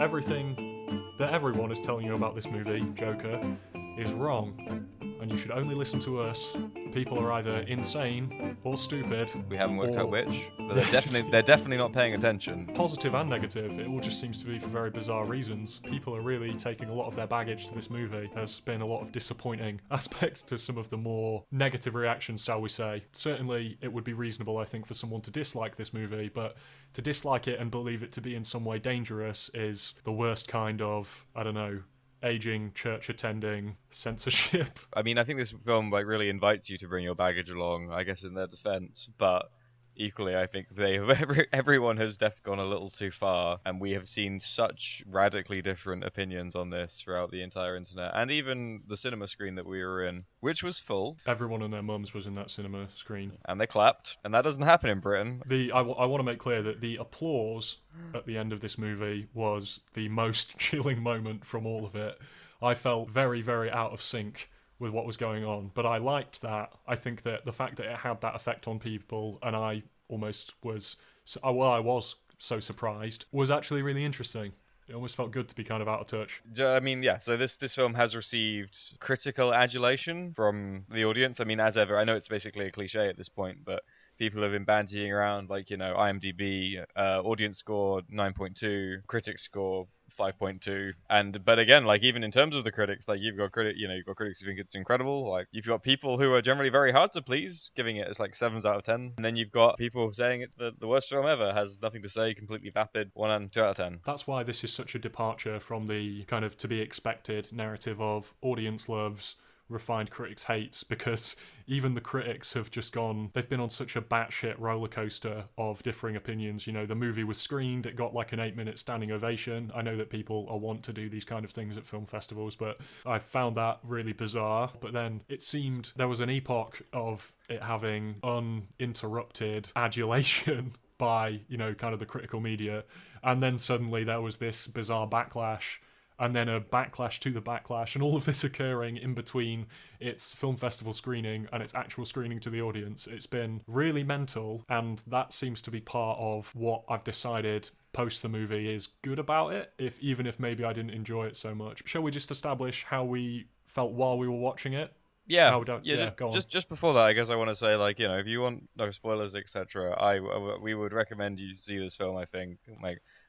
everything that everyone is telling you about this movie, Joker, is wrong. And you should only listen to us. People are either insane or stupid. We haven't worked out or which, but they're definitely not paying attention. Positive and negative. It all just seems to be for very bizarre reasons. People are really taking a lot of their baggage to this movie. There's been a lot of disappointing aspects to some of the more negative reactions, shall we say. Certainly, it would be reasonable, I think, for someone to dislike this movie, but to dislike it and believe it to be in some way dangerous is the worst kind of, I don't know, aging, church-attending censorship. I mean, I think this film really invites you to bring your baggage along, I guess, in their defense, but equally, I think everyone has definitely gone a little too far, and we have seen such radically different opinions on this throughout the entire internet, and even the cinema screen that we were in, which was full. Everyone and their mums was in that cinema screen. And they clapped, and that doesn't happen in Britain. I want to make clear that the applause at the end of this movie was the most chilling moment from all of it. I felt very, very out of sync with what was going on, but I liked that. I think that the fact that it had that effect on people, and I almost was, I was so surprised, was actually really interesting. It almost felt good to be kind of out of touch. I mean, yeah, so this film has received critical adulation from the audience. I mean, as ever, I know it's basically a cliche at this point, but people have been bandying around, IMDb, audience score 9.2, critics score 5.2, but again, even in terms of the critics, you've got critics who think it's incredible. You've got people who are generally very hard to please, giving it as 7s out of 10, and then you've got people saying it's the worst film ever, has nothing to say, completely vapid, 1 and 2 out of 10. That's why this is such a departure from the kind of to be expected narrative of audience loves, refined critics hates, because even the critics have just they've been on such a batshit roller coaster of differing opinions. The movie was screened, it got an 8-minute standing ovation. I know that people are wont to do these kind of things at film festivals, but I found that really bizarre. But then it seemed there was an epoch of it having uninterrupted adulation by, kind of the critical media, and then suddenly there was this bizarre backlash, and then a backlash to the backlash, and all of this occurring in between its film festival screening and its actual screening to the audience. It's been really mental, and that seems to be part of what I've decided post the movie is good about it, even if maybe I didn't enjoy it so much. Shall we just establish how we felt while we were watching it? Yeah, go on. Just before that, I guess I want to say, if you want no spoilers, etc., we would recommend you see this film. I think,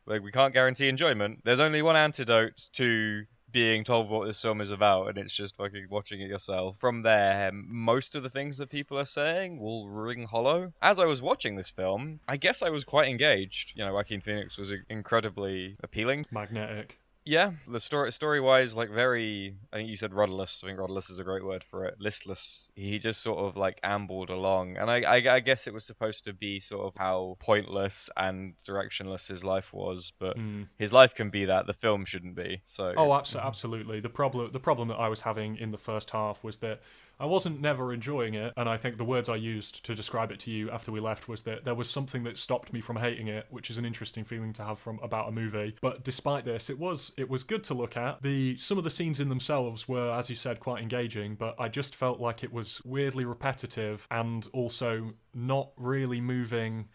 we can't guarantee enjoyment. There's only one antidote to being told what this film is about, and it's just fucking watching it yourself. From there, most of the things that people are saying will ring hollow. As I was watching this film, I guess I was quite engaged. Joaquin Phoenix was incredibly appealing. Magnetic. Yeah, the story-wise, very, I think you said rudderless. I think rudderless is a great word for it. Listless. He just sort of ambled along. And I guess it was supposed to be sort of how pointless and directionless his life was, but his life can be that. The film shouldn't be. So. Oh, absolutely. The problem that I was having in the first half was that I wasn't never enjoying it, and I think the words I used to describe it to you after we left was that there was something that stopped me from hating it, which is an interesting feeling to have about a movie. But despite this, it was good to look at. Some of the scenes in themselves were, as you said, quite engaging, but I just felt like it was weirdly repetitive and also not really moving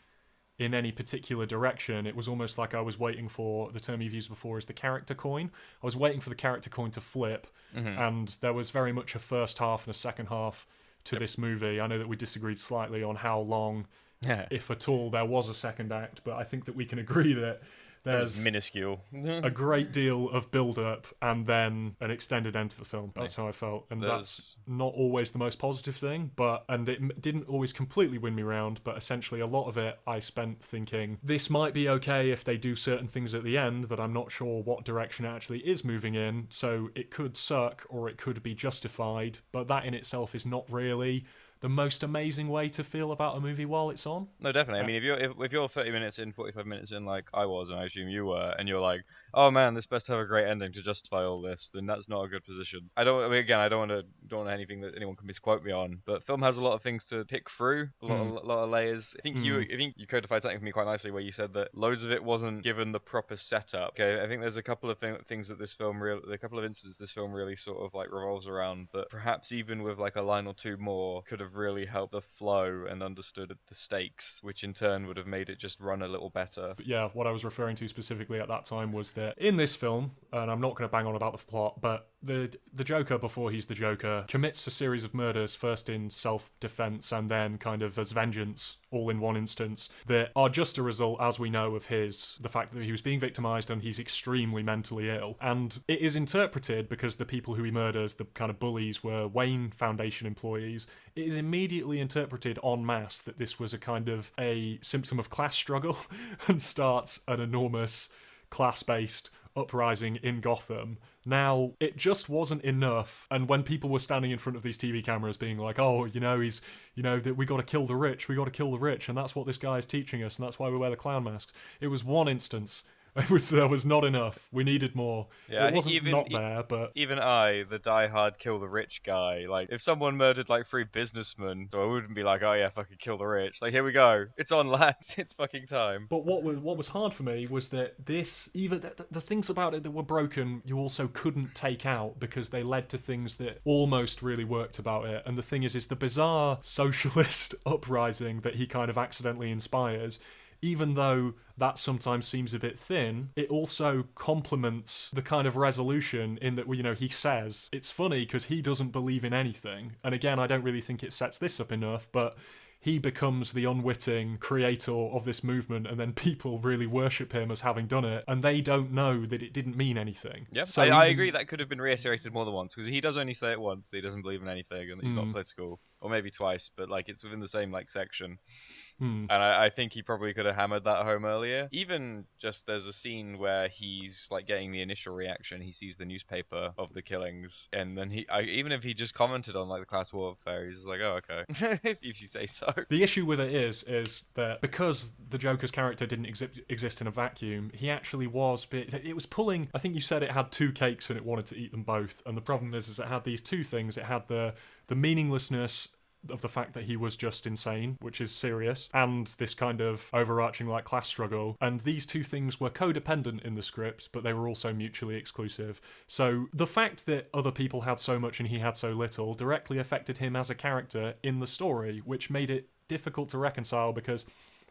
in any particular direction. It was almost like I was waiting for, the term you've used before is the character coin. I was waiting for the character coin to flip, and there was very much a first half and a second half to this movie. I know that we disagreed slightly on how long, if at all, there was a second act, but I think that we can agree that there's minuscule. a great deal of build-up and then an extended end to the film. That's how I felt. And that's not always the most positive thing, and it didn't always completely win me round, but essentially a lot of it I spent thinking, this might be okay if they do certain things at the end, but I'm not sure what direction it actually is moving in, so it could suck or it could be justified, but that in itself is not really the most amazing way to feel about a movie while it's on. No, definitely. I mean, if you're 30 minutes in, 45 minutes in, like I was, and I assume you were, and you're like, oh man, this best have a great ending to justify all this, then that's not a good position. I don't want anything that anyone can misquote me on, but film has a lot of things to pick through, a lot of layers. I think you codified something for me quite nicely where you said that loads of it wasn't given the proper setup. Okay, I think there's a couple of things that a couple of incidents this film really sort of revolves around that perhaps even with a line or two more could have have really helped the flow and understood the stakes, which in turn would have made it just run a little better. But yeah, what I was referring to specifically at that time was that in this film, and I'm not going to bang on about the plot, but the Joker, before he's the Joker, commits a series of murders, first in self-defense and then kind of as vengeance, all in one instance, that are just a result, as we know, of the fact that he was being victimized and he's extremely mentally ill. And it is interpreted, because the people who he murders, the kind of bullies, were Wayne Foundation employees, it is immediately interpreted en masse that this was a kind of a symptom of class struggle and starts an enormous class-based uprising in Gotham. Now, it just wasn't enough, and when people were standing in front of these TV cameras being like, oh, that we got to kill the rich, and that's what this guy is teaching us, and that's why we wear the clown masks. It was one instance. There was not enough. We needed more. Yeah, it wasn't not there, but... Even I, the die-hard kill the rich guy, like, if someone murdered, like, 3 businessmen, so I wouldn't be like, oh yeah, fucking kill the rich. Like, here we go. It's on, lads. It's fucking time. But what was hard for me was that even the things about it that were broken, you also couldn't take out because they led to things that almost really worked about it. And the thing is the bizarre socialist uprising that he kind of accidentally inspires, even though that sometimes seems a bit thin, it also complements the kind of resolution in that, he says, it's funny because he doesn't believe in anything. And again, I don't really think it sets this up enough, but he becomes the unwitting creator of this movement, and then people really worship him as having done it, and they don't know that it didn't mean anything. Yep, so I agree that could have been reiterated more than once, because he does only say it once, that he doesn't believe in anything, and that he's not political, or maybe twice, but like it's within the same section. And I think he probably could have hammered that home earlier. Even just there's a scene where he's like getting the initial reaction. He sees the newspaper of the killings, and then even if he just commented on like the class warfare, he's just like, oh okay, if you say so. The issue with it is that because the Joker's character didn't exist in a vacuum, he actually was. It was pulling. I think you said it had 2 cakes and it wanted to eat them both. And the problem is it had these 2 things. It had the meaninglessness of the fact that he was just insane, which is serious, and this kind of overarching class struggle. And these 2 things were codependent in the script, but they were also mutually exclusive. So the fact that other people had so much and he had so little directly affected him as a character in the story, which made it difficult to reconcile because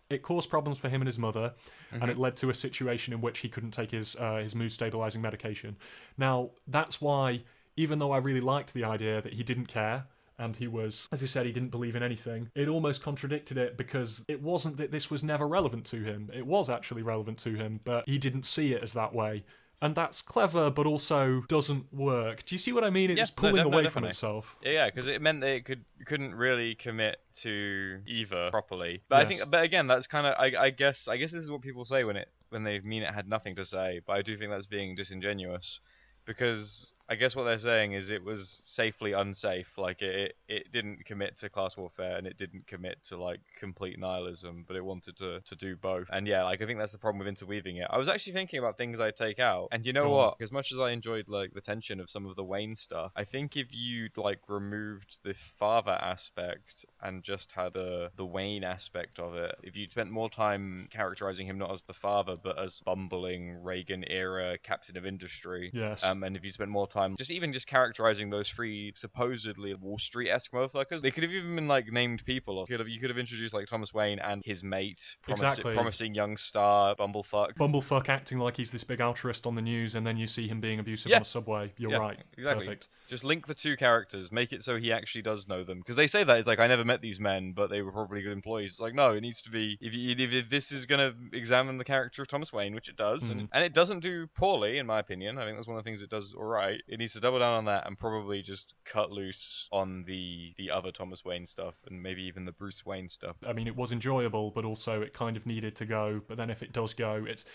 it caused problems for him and his mother, and it led to a situation in which he couldn't take his mood stabilizing medication. Now, that's why, even though I really liked the idea that he didn't care, and he was, as you said, he didn't believe in anything, it almost contradicted it, because it wasn't that this was never relevant to him. It was actually relevant to him, but he didn't see it as that way. And that's clever, but also doesn't work. Do you see what I mean? It was pulling away from itself. Yeah, because it meant that it couldn't really commit to either properly. But yes. But again, that's kind of, I guess this is what people say when they mean it had nothing to say. But I do think that's being disingenuous, because I guess what they're saying is it was safely unsafe. Like it didn't commit to class warfare, and it didn't commit to complete nihilism, but it wanted to do both. And yeah, I think that's the problem with interweaving it. I was actually thinking about things I'd take out, and you know what? As much as I enjoyed the tension of some of the Wayne stuff, I think if you removed the father aspect and just had the Wayne aspect of it, if you spent more time characterizing him not as the father but as bumbling Reagan era captain of industry, yes, and if you spent more time just characterizing those 3 supposedly Wall Street-esque motherfuckers, they could have even been named people. You could have introduced Thomas Wayne and his mate, promising young star Bumblefuck acting like he's this big altruist on the news, and then you see him being abusive on a subway. You're right. Exactly. Perfect. Just link the 2 characters, make it so he actually does know them, because they say that it's I never met these men, but they were probably good employees. It's no, it needs to be, if this is going to examine the character of Thomas Wayne, which it does, and it doesn't do poorly in my opinion. I think that's one of the things it does all right. It needs to double down on that and probably just cut loose on the other Thomas Wayne stuff, and maybe even the Bruce Wayne stuff. I mean, it was enjoyable, but also it kind of needed to go. But then if it does go, it's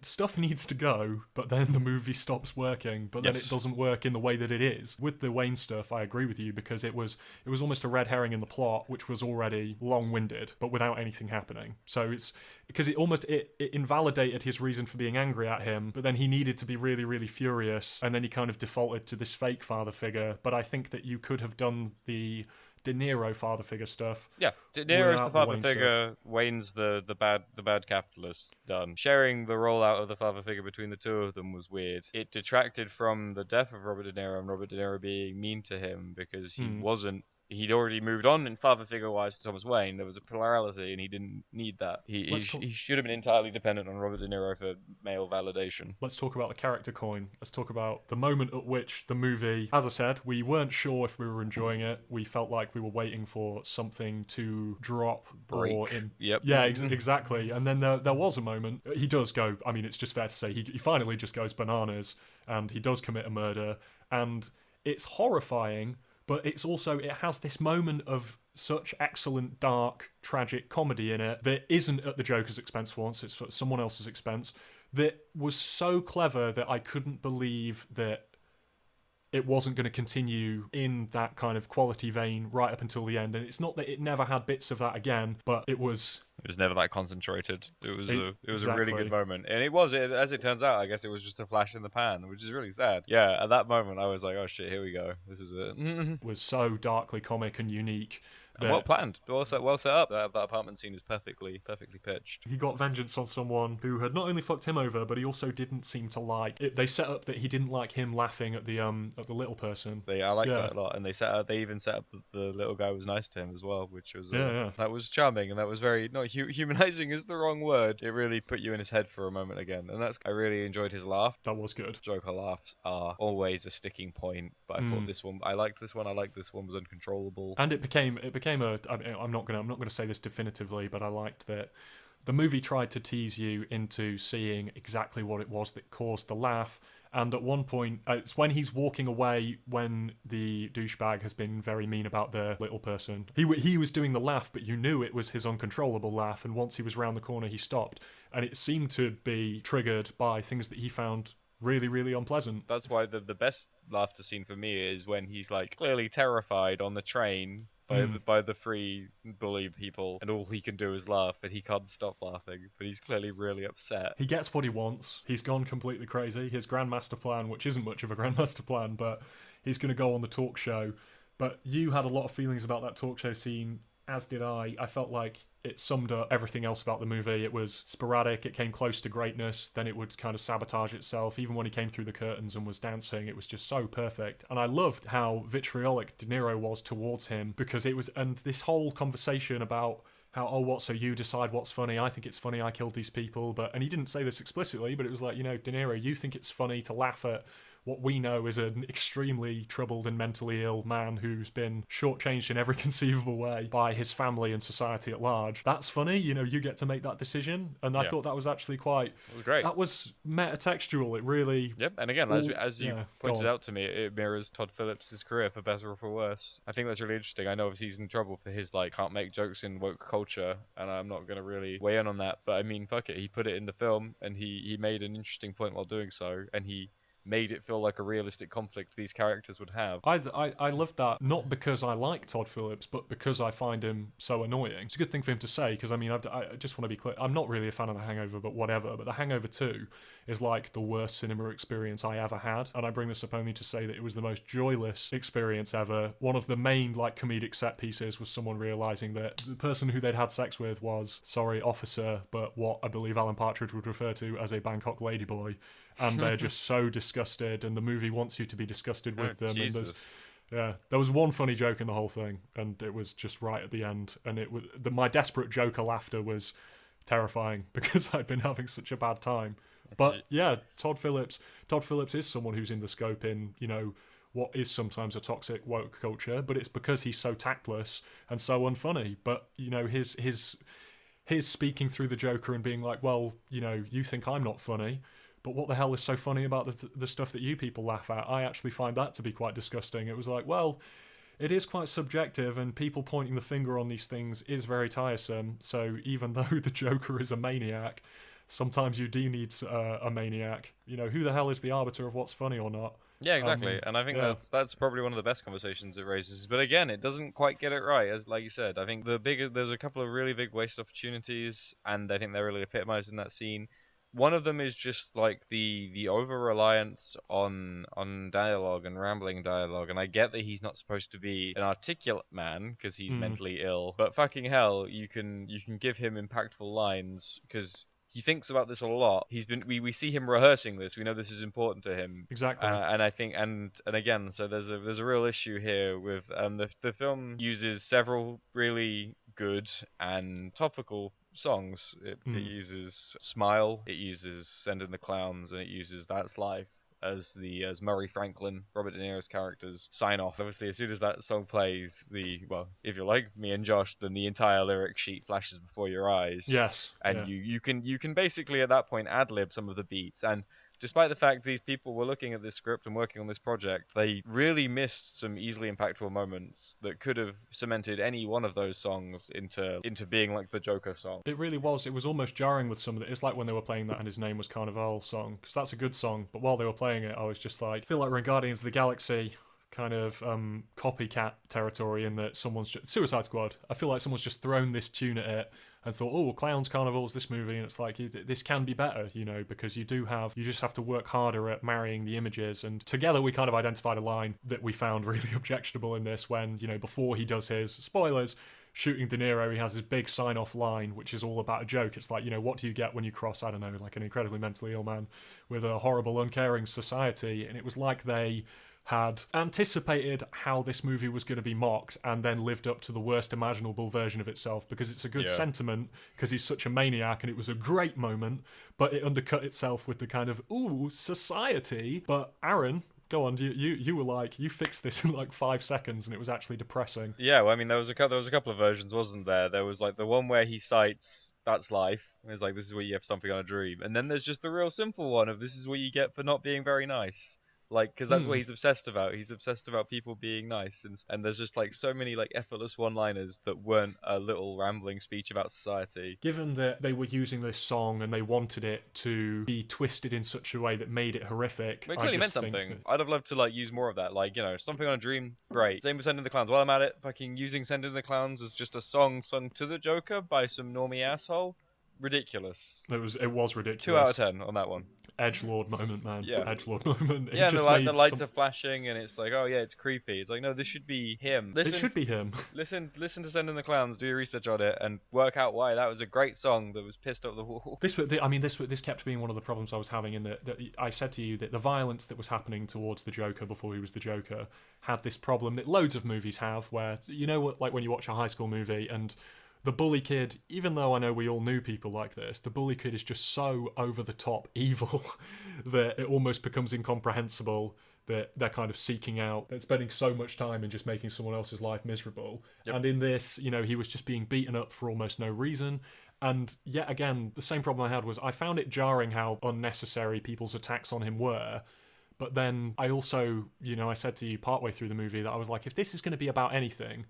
stuff needs to go, but then the movie stops working, but then it doesn't work in the way that it is. With the Wayne stuff, I agree with you, because it was almost a red herring in the plot, which was already long-winded, but without anything happening. So it's because it invalidated his reason for being angry at him, but then he needed to be really, really furious, and then he kind of defaulted to this fake father figure. But I think that you could have done the De Niro father figure stuff. Yeah, De Niro's the father figure. Stuff. Wayne's the bad capitalist. Done. Sharing the rollout of the father figure between the 2 of them was weird. It detracted from the death of Robert De Niro and Robert De Niro being mean to him, because he wasn't he'd already moved on in father figure wise to Thomas Wayne. There was a plurality, and he didn't need that. He should have been entirely dependent on Robert De Niro for male validation. Let's talk about the character coin. Let's talk about the moment at which the movie, as I said, we weren't sure if we were enjoying it. We felt like we were waiting for something to drop. Break. Or in. Yep. Yeah, exactly. And then there was a moment. He does go, I mean, it's just fair to say, he finally just goes bananas, and he does commit a murder. And it's horrifying, but it has this moment of such excellent, dark, tragic comedy in it that isn't at the Joker's expense for once, it's at someone else's expense, that was so clever that I couldn't believe that it wasn't going to continue in that kind of quality vein right up until the end. And it's not that it never had bits of that again, but it was never that concentrated. It was exactly. a really good moment, and as it turns out, I guess it was just a flash in the pan, which is really sad. Yeah, at that moment, I was like, oh shit, here we go. This is it. It was so darkly comic and unique. And well planned, well set up. That apartment scene is perfectly pitched. He got vengeance on someone who had not only fucked him over, but he also didn't seem to like it. They set up that he didn't like him laughing at the little person. I like that a lot, and they even set up that the little guy was nice to him as well, which was that was charming, and that was very not humanizing is the wrong word. It really put you in his head for a moment again, and I really enjoyed his laugh. That was good. Joker laughs are always a sticking point, but I thought this one, I liked this one was uncontrollable, and it became I'm not gonna say this definitively, but I liked that the movie tried to tease you into seeing exactly what it was that caused the laugh. And at one point, it's when he's walking away when the douchebag has been very mean about the little person. He was doing the laugh, but you knew it was his uncontrollable laugh. And once he was round the corner, he stopped. And it seemed to be triggered by things that he found really, really unpleasant. That's why the best laughter scene for me is when he's like clearly terrified on the train by the three bully people, and all he can do is laugh, and he can't stop laughing, but he's clearly really upset. He gets what he wants. He's gone completely crazy. His grandmaster plan, which isn't much of a grandmaster plan, but he's going to go on the talk show. But you had a lot of feelings about that talk show scene, as did I. I felt like it summed up everything else about the movie. It was sporadic, it came close to greatness, then it would kind of sabotage itself. Even when he came through the curtains and was dancing, it was just so perfect. And I loved how vitriolic De Niro was towards him, because it was, and this whole conversation about how, oh, what, so you decide what's funny, I think it's funny I killed these people, and he didn't say this explicitly, but it was like, De Niro, you think it's funny to laugh at what we know is an extremely troubled and mentally ill man who's been shortchanged in every conceivable way by his family and society at large. That's funny, you get to make that decision. And I thought that was actually quite... It was great. That was metatextual. It really... Yep, and again, as you pointed out to me, it mirrors Todd Phillips' career, for better or for worse. I think that's really interesting. I know obviously he's in trouble for his, can't make jokes in woke culture, and I'm not going to really weigh in on that, but I mean, fuck it. He put it in the film, and he made an interesting point while doing so, and he made it feel like a realistic conflict these characters would have. I loved that, not because I like Todd Phillips, but because I find him so annoying. It's a good thing for him to say, because I just want to be clear, I'm not really a fan of The Hangover, but whatever. But The Hangover 2 is like the worst cinema experience I ever had, and I bring this up only to say that it was the most joyless experience ever. One of the main comedic set pieces was someone realising that the person who they'd had sex with was, sorry, officer, but what I believe Alan Partridge would refer to as a Bangkok ladyboy. And they're just so disgusted, and the movie wants you to be disgusted with them. Jesus. And there was one funny joke in the whole thing, and it was just right at the end. And it was my desperate Joker laughter was terrifying because I'd been having such a bad time. But yeah, Todd Phillips is someone who's in the scope in what is sometimes a toxic woke culture, but it's because he's so tactless and so unfunny. But his speaking through the Joker and being like, well, you think I'm not funny, but what the hell is so funny about the stuff that you people laugh at? I actually find that to be quite disgusting. It was like, well, it is quite subjective, and people pointing the finger on these things is very tiresome. So even though the Joker is a maniac, sometimes you do need a maniac. Who the hell is the arbiter of what's funny or not? Yeah, exactly. And I think that's probably one of the best conversations it raises. But again, it doesn't quite get it right, as like you said. I think there's a couple of really big waste opportunities, and I think they're really epitomized in that scene. One of them is just the over-reliance on dialogue and rambling dialogue, and I get that he's not supposed to be an articulate man because he's mentally ill, but fucking hell, you can give him impactful lines because he thinks about this a lot. We see him rehearsing this. We know this is important to him. Exactly. And I think and again, so there's a real issue here with the film uses several really good and topical songs. It uses Smile, it uses Send in the Clowns, and it uses That's Life as Murray Franklin, Robert De Niro's characters, sign off. Obviously, as soon as that song plays, if you're like me and Josh, then the entire lyric sheet flashes before your eyes. Yes. And you can basically at that point ad-lib some of the beats. And despite the fact these people were looking at this script and working on this project, they really missed some easily impactful moments that could have cemented any one of those songs into being like the Joker song. It really was. It was almost jarring with some of it. It's like when they were playing that and His Name Was Carnival song, because that's a good song, but while they were playing it, I was just like, I feel like we're in Guardians of the Galaxy kind of copycat territory in that someone's just... Suicide Squad. I feel like someone's just thrown this tune at it and thought, oh, Clowns Carnival's this movie, and it's like, this can be better, because you just have to work harder at marrying the images, and together we kind of identified a line that we found really objectionable in this when, before he does his, spoilers, shooting De Niro, he has his big sign-off line, which is all about a joke. It's like, what do you get when you cross, I don't know, like an incredibly mentally ill man with a horrible, uncaring society, and it was like they had anticipated how this movie was going to be mocked and then lived up to the worst imaginable version of itself, because it's a good sentiment, because he's such a maniac, and it was a great moment, but it undercut itself with the kind of, ooh, society. But Aaron, go on, you were like, you fixed this in like 5 seconds, and it was actually depressing. Yeah, well, I mean, there was a couple of versions, wasn't there? There was like the one where he cites That's Life. It's like, this is what you have something on a dream. And then there's just the real simple one of, this is what you get for not being very nice. Like, because that's what he's obsessed about. He's obsessed about people being nice, and there's just like so many like effortless one-liners that weren't a little rambling speech about society. Given that they were using this song and they wanted it to be twisted in such a way that made it horrific, It clearly meant something. I'd have loved to like use more of that. Like, Stomping on a Dream, great. Same with Send in the Clowns. While I'm at it, fucking using Send in the Clowns as just a song sung to the Joker by some normie asshole. Ridiculous. It was ridiculous. 2 out of 10 on that one. Edgelord moment, man. Yeah. Edgelord moment. Yeah, and the lights are flashing, and it's like, oh yeah, it's creepy. It's like, no, this should be him. It should be him. Listen to Send in the Clowns, do your research on it, and work out why that was a great song that was pissed up the wall. This kept being one of the problems I was having in that I said to you that the violence that was happening towards the Joker before he was the Joker had this problem that loads of movies have, where, like when you watch a high school movie and the bully kid, even though I know we all knew people like this, the bully kid is just so over-the-top evil that it almost becomes incomprehensible that they're kind of seeking out, they're spending so much time in just making someone else's life miserable. Yep. And in this, he was just being beaten up for almost no reason. And yet again, the same problem I had was I found it jarring how unnecessary people's attacks on him were. But then I also, I said to you partway through the movie that I was like, if this is going to be about anything,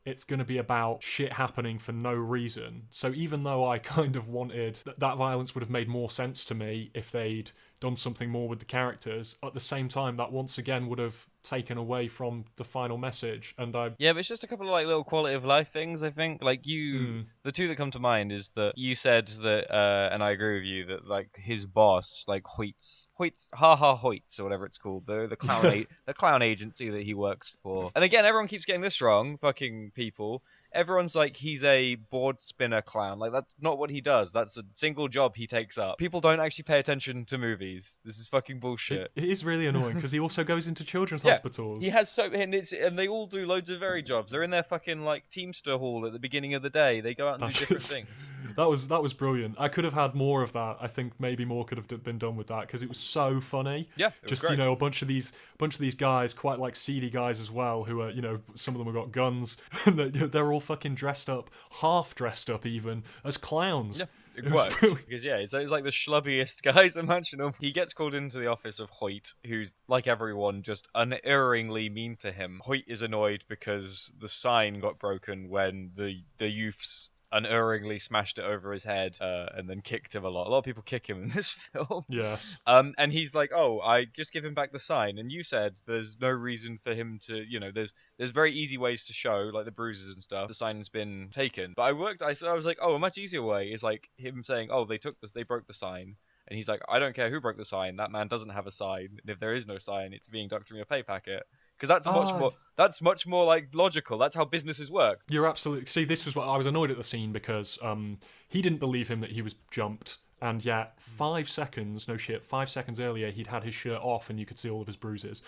it's going to be about shit happening for no reason. So even though I kind of wanted that violence would have made more sense to me if they'd done something more with the characters, at the same time that once again would have taken away from the final message. And but it's just a couple of like little quality of life things, I think. Like the two that come to mind is that you said that, and I agree with you, that like his boss, like Hoyts, or whatever it's called, the clown the clown agency that he works for. And again, everyone keeps getting this wrong, fucking people. Everyone's like, he's a board spinner clown. Like, that's not what he does. That's a single job he takes up. People don't actually pay attention to movies. This is fucking bullshit. It is really annoying because he also goes into children's hospitals. He has and they all do loads of very jobs. They're in their fucking like Teamster hall at the beginning of the day. They go out and do different things. That was brilliant. I could have had more of that. I think maybe more could have been done with that because it was so funny. Yeah, just great. A bunch of these guys, quite like seedy guys as well, who are some of them have got guns. And they're all fucking half dressed up even as clowns. Yeah. It works. Because it's like the schlubbiest guys imaginable. He gets called into the office of Hoyt, who's, like everyone, just unerringly mean to him. Hoyt is annoyed because the sign got broken when the youths unerringly smashed it over his head and then kicked him a lot. A lot of people kick him in this film. Yes. And he's like, oh, I just give him back the sign. And you said there's no reason for him to, there's very easy ways to show, like the bruises and stuff. The sign's been taken. But I was like, oh, a much easier way is like him saying, oh, they broke the sign. And he's like, I don't care who broke the sign. That man doesn't have a sign. And if there is no sign, it's being ducked from your pay packet. Because that's much more like logical. That's how businesses work. You're absolutely... See, this was what I was annoyed at the scene because he didn't believe him that he was jumped. And yet, 5 seconds, no shit, 5 seconds earlier, he'd had his shirt off and you could see all of his bruises.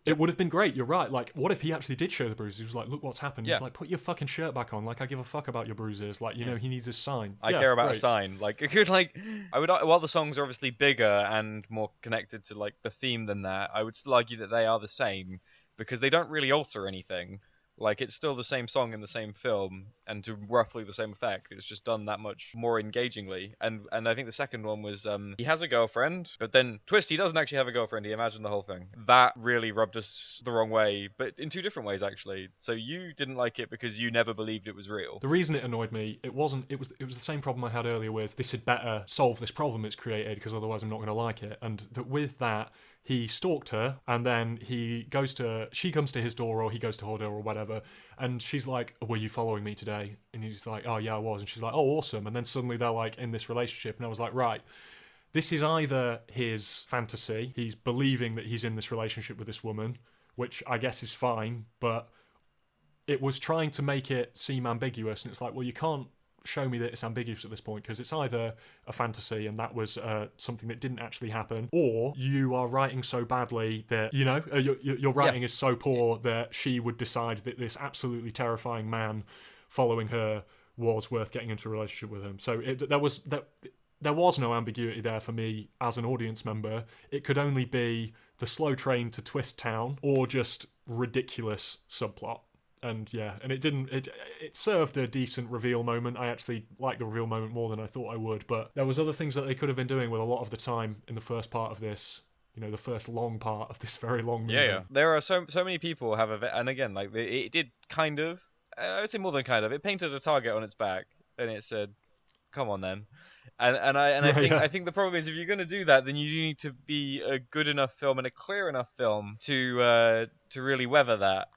It would have been great, you're right. Like, what if he actually did show the bruises? He was like, look what's happened. He's like, put your fucking shirt back on. Like, I give a fuck about your bruises. Like, you know, he needs his sign. I care about a sign. Like, it could, like, I would, while the songs are obviously bigger and more connected to, like, the theme than that, I would still argue that they are the same because they don't really alter anything. Like, it's still the same song in the same film and to roughly the same effect. It's just done that much more engagingly. And I think the second one was he has a girlfriend, but then twist, he doesn't actually have a girlfriend. He imagined the whole thing. That really rubbed us the wrong way, but in two different ways, actually. So you didn't like it because you never believed it was real. The reason it annoyed me, it was the same problem I had earlier with this had better solve this problem it's created because otherwise I'm not going to like it. And that with that, he stalked her, and then she comes to his door, or he goes to her door, or whatever, and she's like, were you following me today? And he's like, oh yeah, I was. And she's like, oh, awesome. And then suddenly they're like in this relationship, and I was like, right, this is either his fantasy, he's believing that he's in this relationship with this woman, which I guess is fine, but it was trying to make it seem ambiguous, and it's like, well, you can't show me that it's ambiguous at this point because it's either a fantasy and that was something that didn't actually happen, or you are writing so badly that your writing is so poor that she would decide that this absolutely terrifying man following her was worth getting into a relationship with him. So there was no ambiguity there for me as an audience member. It could only be the slow train to Twist Town or just ridiculous subplot. And it served a decent reveal moment. I actually liked the reveal moment more than I thought I would, but there was other things that they could have been doing with a lot of the time in the first part of this, the first long part of this very long movie. Yeah. There are so many people and again, like, it did kind of, I would say more than kind of, it painted a target on its back, and it said, come on then. I think the problem is, if you're going to do that, then you need to be a good enough film and a clear enough film to really weather that.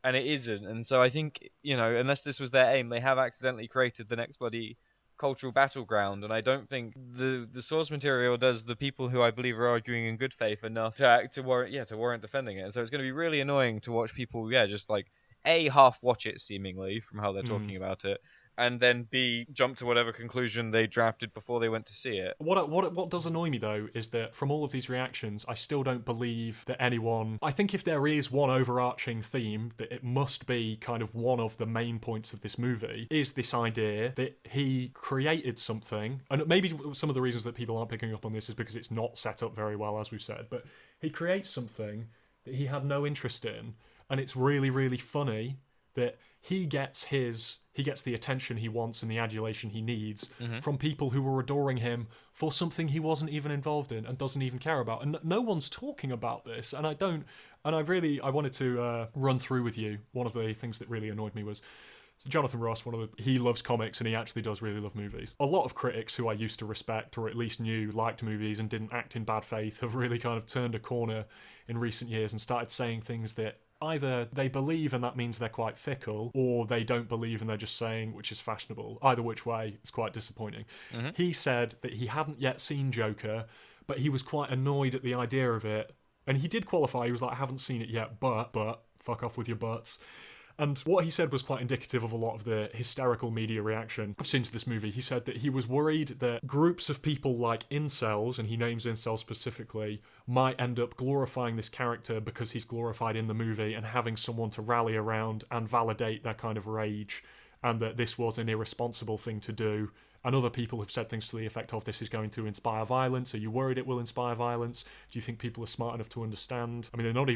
And it isn't, and so I think, unless this was their aim, they have accidentally created the next bloody cultural battleground, and I don't think the source material does the people who I believe are arguing in good faith enough to warrant defending it. And so it's going to be really annoying to watch people, just like half watch it seemingly from how they're talking about it, and then B, jump to whatever conclusion they drafted before they went to see it. What does annoy me, though, is that from all of these reactions, I still don't believe that anyone... I think if there is one overarching theme, that it must be kind of one of the main points of this movie, is this idea that he created something, and maybe some of the reasons that people aren't picking up on this is because it's not set up very well, as we've said, but he creates something that he had no interest in, and it's really, really funny that he gets the attention he wants and the adulation he needs from people who were adoring him for something he wasn't even involved in and doesn't even care about. And no one's talking about this. And I wanted to run through with you one of the things that really annoyed me was, so Jonathan Ross, he loves comics and he actually does really love movies. A lot of critics who I used to respect or at least knew liked movies and didn't act in bad faith have really kind of turned a corner in recent years and started saying things that either they believe and that means they're quite fickle, or they don't believe and they're just saying, which is fashionable. Either which way, it's quite disappointing. He said that he hadn't yet seen Joker, but he was quite annoyed at the idea of it. And he did qualify, he was like, I haven't seen it yet, but, fuck off with your buts. And what he said was quite indicative of a lot of the hysterical media reaction I've seen to this movie. He said that he was worried that groups of people like incels, and he names incels specifically, might end up glorifying this character because he's glorified in the movie and having someone to rally around and validate their kind of rage, and that this was an irresponsible thing to do. And other people have said things to the effect of, this is going to inspire violence. Are you worried it will inspire violence? Do you think people are smart enough to understand? I mean, they're not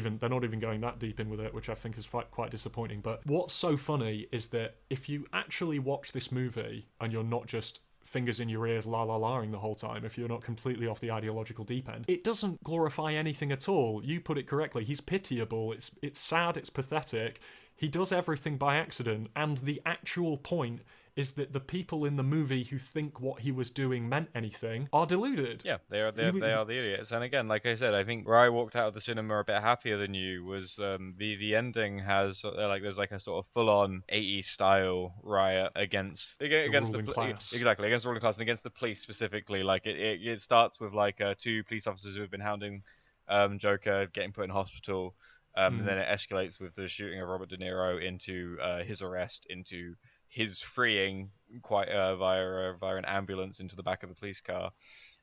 even going that deep in with it, which I think is quite disappointing. But what's so funny is that if you actually watch this movie and you're not just fingers in your ears la-la-la-ing the whole time, if you're not completely off the ideological deep end, it doesn't glorify anything at all. You put it correctly. He's pitiable. It's sad. It's pathetic. He does everything by accident. And the actual point is that the people in the movie who think what he was doing meant anything are deluded. Yeah, they are the idiots. And again, like I said, I think where I walked out of the cinema a bit happier than you was the ending has there's like a sort of full on 80s style riot against the class. Exactly, against the ruling class and against the police specifically. Like it starts with like two police officers who have been hounding Joker getting put in hospital. And then it escalates with the shooting of Robert De Niro into his arrest, into his freeing, quite via an ambulance into the back of the police car.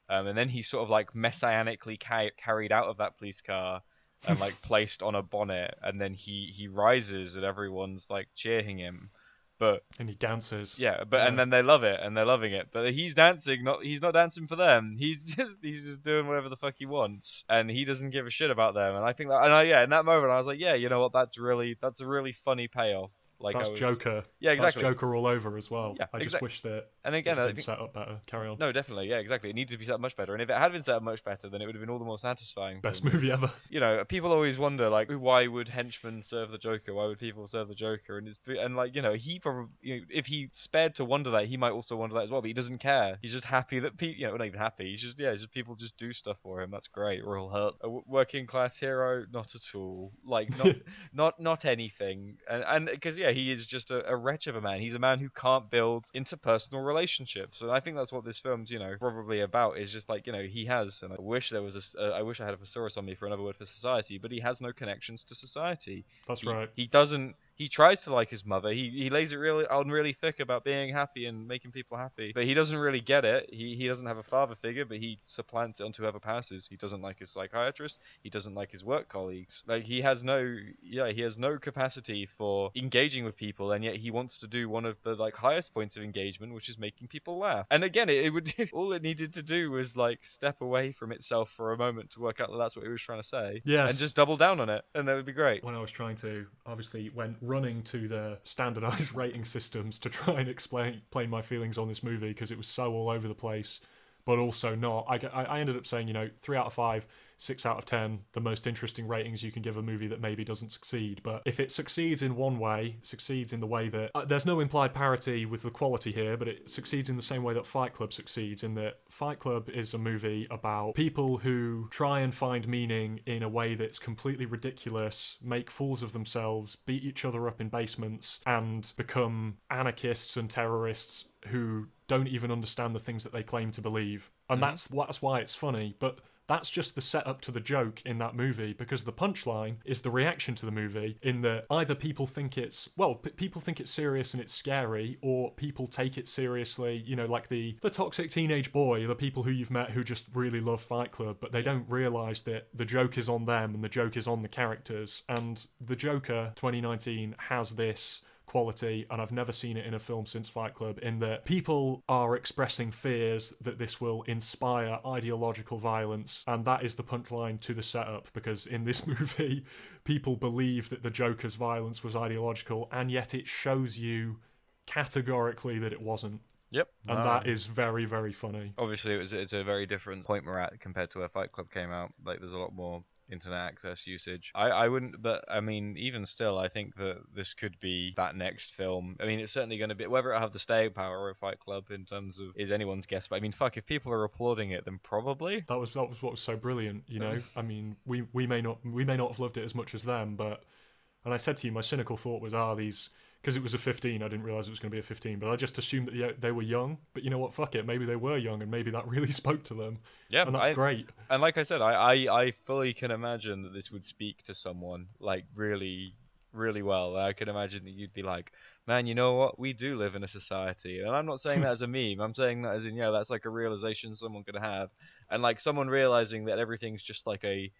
And then he's sort of like messianically carried out of that police car and like placed on a bonnet, and then he rises and everyone's like cheering him, but And he dances. yeah, but and then they love it and they're loving it, but he's dancing, he's not dancing for them. He's just doing whatever the fuck he wants, and he doesn't give a shit about them. And I think that, and yeah, in that moment I was like, yeah, you know what, that's a really funny payoff. Like That's Joker. Yeah, exactly. That's Joker all over as well. Yeah, I just wish that and again, it had I been think, set up better. Carry on. no, definitely, yeah, exactly. It needs to be set up much better, and if it had been set up much better, then it would have been all the more satisfying. Best movie ever. You know, people always wonder, like, why would henchmen serve the Joker? Why would people serve the Joker? And like, you know, he probably, you know, if he spared to wonder that, he might also wonder that as well. But he doesn't care. He's just happy that people, you know, not even happy. He's just, just people just do stuff for him. That's great. Royal hurt. A working class hero, not at all. Like, not anything. And because he is just a wretch of a man. He's a man who can't build interpersonal relationships. And I think that's what this film's, you know, probably about. Is just like, you know, he has. And I wish there was I wish I had a thesaurus on me for another word for society, but he has no connections to society. That's right. He doesn't. He tries to like his mother. He lays it really thick about being happy and making people happy, but he doesn't really get it. He doesn't have a father figure, but he supplants it onto whoever passes. He doesn't like his psychiatrist. He doesn't like his work colleagues. Like he has no capacity for engaging with people, and yet he wants to do one of the like highest points of engagement, which is making people laugh. And again, it would all it needed to do was like step away from itself for a moment to work out that that's what he was trying to say. Yes. And just double down on it, and that would be great. When I was trying to, obviously, went running to the standardized rating systems to try and explain my feelings on this movie because it was so all over the place, but also not. I ended up saying, you know, 3 out of 5, 6 out of 10, the most interesting ratings you can give a movie that maybe doesn't succeed. But if it succeeds in one way, succeeds in the way that there's no implied parity with the quality here, but it succeeds in the same way that Fight Club succeeds, in that Fight Club is a movie about people who try and find meaning in a way that's completely ridiculous, make fools of themselves, beat each other up in basements, and become anarchists and terrorists who don't even understand the things that they claim to believe. And that's why it's funny, but that's just the setup to the joke in that movie, because the punchline is the reaction to the movie, in that either people think it's serious and it's scary, or people take it seriously, you know, like the toxic teenage boy, the people who you've met who just really love Fight Club, but they don't realise that the joke is on them and the joke is on the characters. And the Joker 2019 has this quality, and I've never seen it in a film since Fight Club, in that people are expressing fears that this will inspire ideological violence, and that is the punchline to the setup, because in this movie people believe that the Joker's violence was ideological, and yet it shows you categorically that it wasn't. Yep. And that is very, very funny. Obviously it's a very different point we're at compared to where Fight Club came out. Like there's a lot more internet access usage. I wouldn't, but I mean, even still, I think that this could be that next film. I mean, it's certainly going to be, whether it have the staying power of Fight Club in terms of is anyone's guess, but I mean, fuck, if people are applauding it, then probably. That was what was so brilliant, you know. I mean, we may not have loved it as much as them, but, and I said to you, my cynical thought was, these, because it was a 15, I didn't realise it was going to be a 15, but I just assumed that they were young. But you know what, fuck it, maybe they were young, and maybe that really spoke to them. Yeah, and that's great. And like I said, I fully can imagine that this would speak to someone, like, really, really well. I can imagine that you'd be like, man, you know what, we do live in a society. And I'm not saying that as a meme, I'm saying that as in, that's like a realisation someone could have. And like someone realising that everything's just like a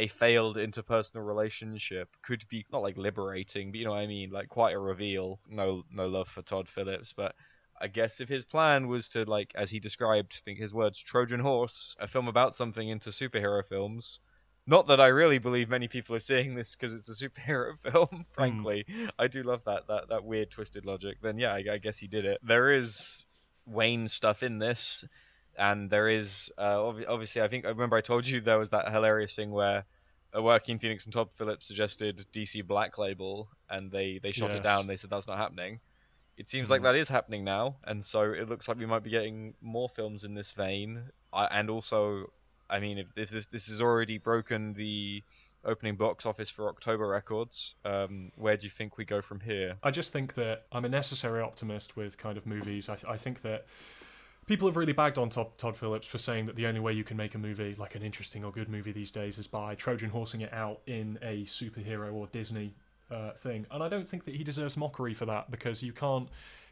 failed interpersonal relationship could be not like liberating, but you know what I mean, like quite a reveal. No love for Todd Phillips, but I guess if his plan was to, like, as he described, I think his words, Trojan horse, a film about something into superhero films. Not that I really believe many people are seeing this because it's a superhero film, frankly. I do love that weird twisted logic. Then yeah, I guess he did it. There is Wayne stuff in this. And there is, obviously, I remember I told you there was that hilarious thing where Joaquin Phoenix and Todd Phillips suggested DC Black Label, and they shot it down. They said that's not happening. It seems like that is happening now, and so it looks like we might be getting more films in this vein. And also, I mean, if this has already broken the opening box office for October records, where do you think we go from here? I just think that I'm a necessary optimist with kind of movies. I think that people have really bagged on Todd Phillips for saying that the only way you can make a movie, like an interesting or good movie these days, is by Trojan horsing it out in a superhero or Disney thing. And I don't think that he deserves mockery for that, because you can't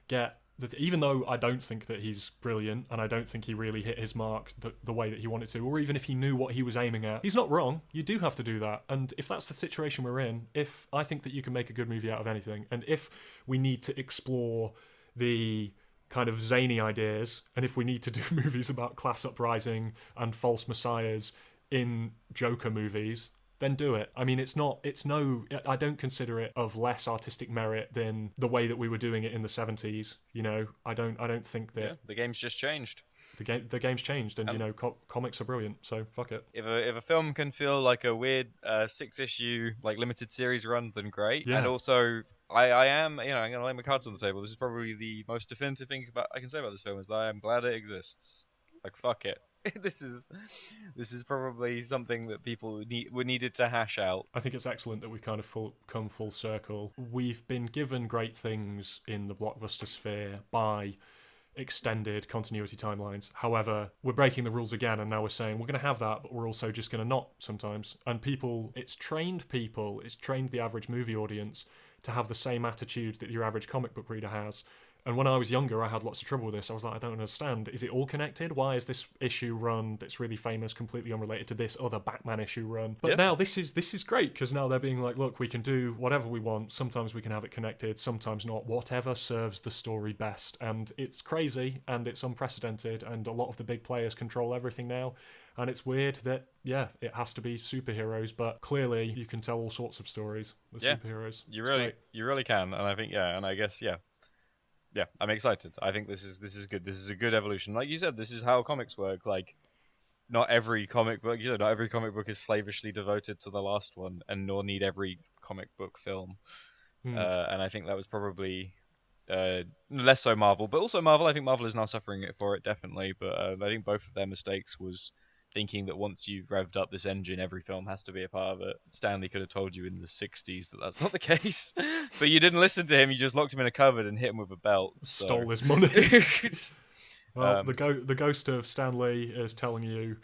get even though I don't think that he's brilliant and I don't think he really hit his mark the way that he wanted to, or even if he knew what he was aiming at, he's not wrong. You do have to do that. And if that's the situation we're in, if I think that you can make a good movie out of anything, and if we need to explore the kind of zany ideas, and if we need to do movies about class uprising and false messiahs in Joker movies, then do it. I mean, I don't consider it of less artistic merit than the way that we were doing it in the 70s. You know, I don't think that. Yeah, the game's just changed. The game's changed, and comics are brilliant. So fuck it. If a film can feel like a weird 6-issue like limited series run, then great. Yeah. And also, I am, I'm gonna lay my cards on the table. This is probably the most definitive thing I can say about this film is that I am glad it exists. Like fuck it. This is probably something that people were needed to hash out. I think it's excellent that we've kind of come full circle. We've been given great things in the blockbuster sphere by extended continuity timelines. However, we're breaking the rules again, and now we're saying we're going to have that, but we're also just going to not sometimes. And it's trained the average movie audience to have the same attitude that your average comic book reader has. And when I was younger, I had lots of trouble with this. I was like, I don't understand. Is it all connected? Why is this issue run that's really famous completely unrelated to this other Batman issue run? But now this is great, because now they're being like, look, we can do whatever we want. Sometimes we can have it connected, sometimes not. Whatever serves the story best. And it's crazy, and it's unprecedented, and a lot of the big players control everything now. And it's weird that, it has to be superheroes, but clearly you can tell all sorts of stories with superheroes. You really can. And I think, and I guess, yeah, I'm excited. I think this is good. This is a good evolution. Like you said, this is how comics work. Like, not every comic book is slavishly devoted to the last one, and nor need every comic book film. And I think that was probably less so Marvel, but also Marvel. I think Marvel is now suffering for it, definitely. But I think both of their mistakes was thinking that once you've revved up this engine, every film has to be a part of it. Stanley could have told you in the 60s that that's not the case, but you didn't listen to him. You just locked him in a cupboard and hit him with a belt. Stole his money. Well, the ghost of Stanley is telling you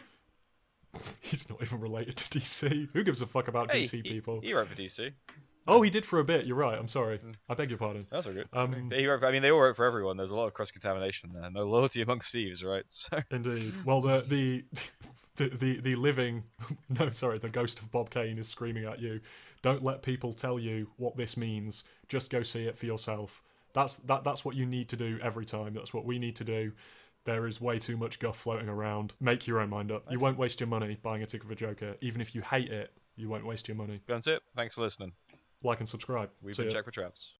he's not even related to DC. Who gives a fuck about DC people? He wrote for DC. Oh, he did for a bit. You're right. I'm sorry. I beg your pardon. That's all good. They all wrote for everyone. There's a lot of cross-contamination there. No loyalty amongst thieves, right? So. Indeed. Well, the living, no, sorry, the ghost of Bob Kane is screaming at you. Don't let people tell you what this means. Just go see it for yourself. That's what you need to do every time. That's what we need to do. There is way too much guff floating around. Make your own mind up. You won't waste your money buying a ticket for Joker. Even if you hate it, you won't waste your money. That's it. Thanks for listening. Like and subscribe. We've been Check for Traps.